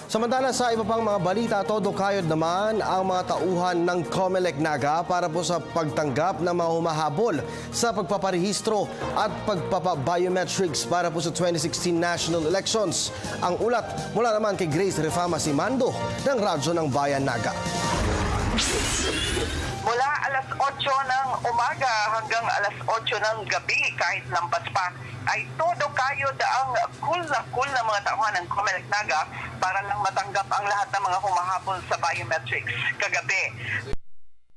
Samantala sa iba pang mga balita, todo kayod naman ang mga tauhan ng COMELEC Naga para po sa pagtanggap ng mga humahabol sa pagpaparehistro at pagpapabiometrics para po sa 2016 national elections. Ang ulat mula naman kay Grace Refama Simando ng Radyo ng Bayan Naga. Mula alas 8 ng umaga hanggang alas 8 ng gabi, kahit lampas pa, ay todo kayod ang cool na mga tauhan ng COMELEC Naga para lang matanggap ang lahat ng mga humahabol sa biometrics. Kagabi,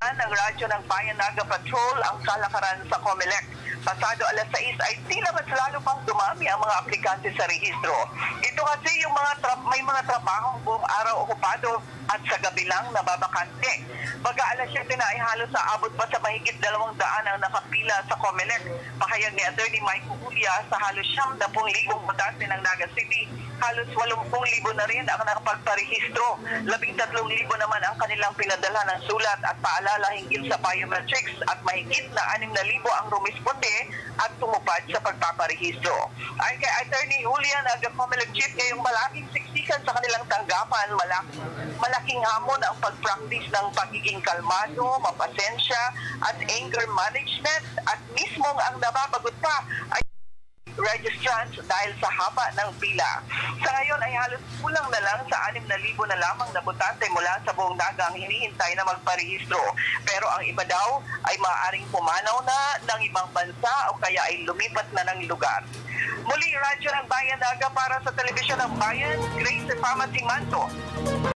ng Radyo ng Bayan Naga Patrol ang kalakaran sa COMELEC. Pasado alas 6 ay tila mas lalo pang dumami ang mga aplikante sa rehistro. Ito kasi yung may mga trabahong buong araw okupado at sa gabi lang nababakante. Baga alas 7 na ay halos sa abot pa sa mahigit 200 ang nakapila sa COMELEC. Pahayag ni Atty. Mike Julia sa halos 70,000 botante ng Naga City. Halos 80,000 na rin ang nakapagparehistro. 13,000 naman ang kanilang pinadala ng sulat at paalala hinggil sa biometrics at mahigit na 6,000 ang rumisponde at tumupad sa pagpaparehistro. Ay kay Atty. Julia, nag-COMELEC chief ngayong malaking siksikan sa kanilang tanggapan, malaking hamon ang pag-practice ng pagiging kalmado, mapasensya at anger management at mismong ang nababagot pa ay registrants dahil sa haba ng pila. Sa ngayon ay halos kulang na lang sa 6,000 na lamang na botante mula sa buong Naga ang hinihintay na magparehistro. Pero ang iba daw ay maaaring pumanaw na ng ibang bansa o kaya ay lumipat na ng lugar. Muli, Radyo ng Bayan Naga para sa Telebisyon ng Bayan, Grace Refama Simando.